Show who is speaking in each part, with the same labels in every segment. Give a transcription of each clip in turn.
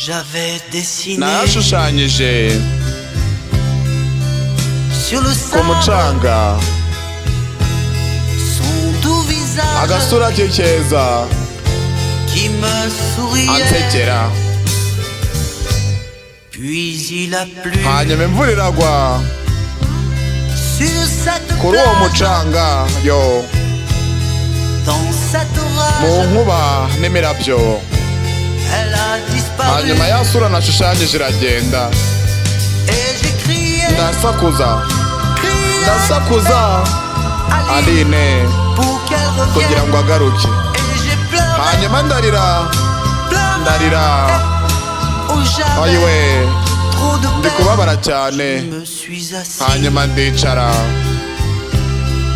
Speaker 1: J'avais dessiné
Speaker 2: narashushanyije
Speaker 1: sur le
Speaker 2: ku
Speaker 1: sable
Speaker 2: mucanga
Speaker 1: son doux visage
Speaker 2: agasura ke keza
Speaker 1: qui me souriait.
Speaker 2: ansekera.
Speaker 1: Puis il a plu
Speaker 2: hanyuma imvura iragwa
Speaker 1: sur cette
Speaker 2: kuri uwo
Speaker 1: plage,
Speaker 2: mucanga yo
Speaker 1: dans cet
Speaker 2: mu
Speaker 1: orage,
Speaker 2: nkuba n'imirabyo.
Speaker 1: elle a disparu
Speaker 2: hanyuma ya sura nashushanyije iragenda.
Speaker 1: et j'ai crié,
Speaker 2: ndasakuza
Speaker 1: crié
Speaker 2: ndasakuza
Speaker 1: Aline
Speaker 2: Aline
Speaker 1: pour qu'elle
Speaker 2: kugira
Speaker 1: revienne.
Speaker 2: ngo agaruke.
Speaker 1: Et j'ai pleuré,
Speaker 2: hanyuma ndarira ndarira
Speaker 1: où j'avais
Speaker 2: ayiwe
Speaker 1: trop de
Speaker 2: ndi
Speaker 1: peine.
Speaker 2: kubabara cyane.
Speaker 1: Je me suis assis
Speaker 2: hanyuma ndicara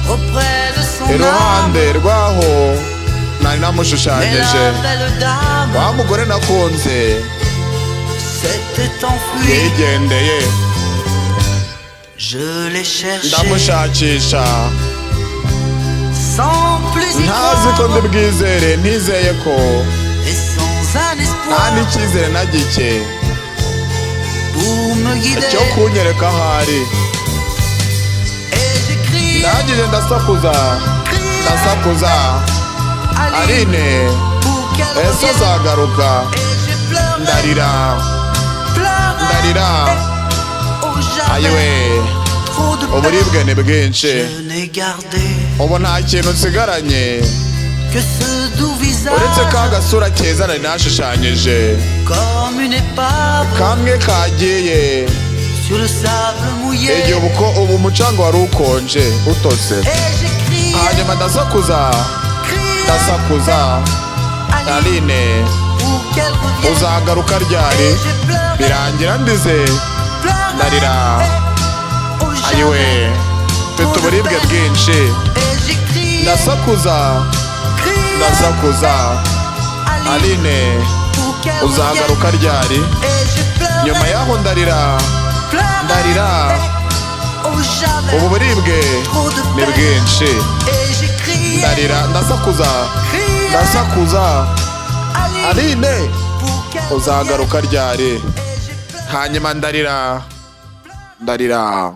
Speaker 1: auprès de son âme,
Speaker 2: iruhande rwaho nari
Speaker 1: mais
Speaker 2: namushushanyije.
Speaker 1: la belle dame
Speaker 2: wa mugore nakunze
Speaker 1: s'était enfuie.
Speaker 2: yigendeye.
Speaker 1: Je l'ai cherché
Speaker 2: ndamushakisha
Speaker 1: sans plus y
Speaker 2: ntazi ko
Speaker 1: croire
Speaker 2: ndibwizere ntizeye ko
Speaker 1: et sans un
Speaker 2: nta
Speaker 1: espoir
Speaker 2: n'icyizere na gike
Speaker 1: pour me guider.
Speaker 2: cyo kunyereka aho ari.
Speaker 1: Et j'ai crié,
Speaker 2: ndangije ndasakuza
Speaker 1: crié
Speaker 2: ndasakuza
Speaker 1: Aline
Speaker 2: Aline
Speaker 1: pour qu'elle
Speaker 2: ese
Speaker 1: revienne.
Speaker 2: azagaruka.
Speaker 1: Et j'ai pleuré,
Speaker 2: ndarira
Speaker 1: pleuré,
Speaker 2: ndarira
Speaker 1: oh j'avais
Speaker 2: ayiwe
Speaker 1: trop de peine.
Speaker 2: uburibwe ni bwinshi.
Speaker 1: Je n'ai gardé
Speaker 2: ubu nta kintu nsigaranye
Speaker 1: que ce doux visage
Speaker 2: uretse ka gasura keza nari nashushanyije.
Speaker 1: comme une épave
Speaker 2: kamwe kagiye
Speaker 1: sur le sable mouillé.
Speaker 2: igihe ubu umucanga wari ukonje utose.
Speaker 1: Et j'ai crié,
Speaker 2: hanyuma ndasakuza
Speaker 1: crié
Speaker 2: ndasakuza
Speaker 1: Aline
Speaker 2: Aline
Speaker 1: pour qu'elle revienne.
Speaker 2: uzagaruka ryari.
Speaker 1: Et j'ai pleuré,
Speaker 2: birangira ndize
Speaker 1: pleuré,
Speaker 2: ndarira
Speaker 1: oh
Speaker 2: ayiwe
Speaker 1: j'avais
Speaker 2: mfite uburibwe bwinshi.
Speaker 1: et j'ai crié,
Speaker 2: ndasakuza
Speaker 1: crié
Speaker 2: ndasakuza
Speaker 1: Aline
Speaker 2: Aline
Speaker 1: pour qu'elle
Speaker 2: uzagaruka
Speaker 1: revienne.
Speaker 2: ryari.
Speaker 1: Et j'ai pleuré,
Speaker 2: nyuma yaho ndarira
Speaker 1: pleuré,
Speaker 2: ndarira
Speaker 1: oh j'avais
Speaker 2: ubu buribwe
Speaker 1: trop de
Speaker 2: ni
Speaker 1: peine.
Speaker 2: bwinshi.
Speaker 1: Et j'ai crié,
Speaker 2: ndarira ndasakuza
Speaker 1: crié
Speaker 2: ndasakuza
Speaker 1: Aline
Speaker 2: Aline
Speaker 1: pour qu'elle
Speaker 2: uzagaruka ryari.
Speaker 1: revienne. Et j'ai pleuré.
Speaker 2: hanyuma ndarira ndarira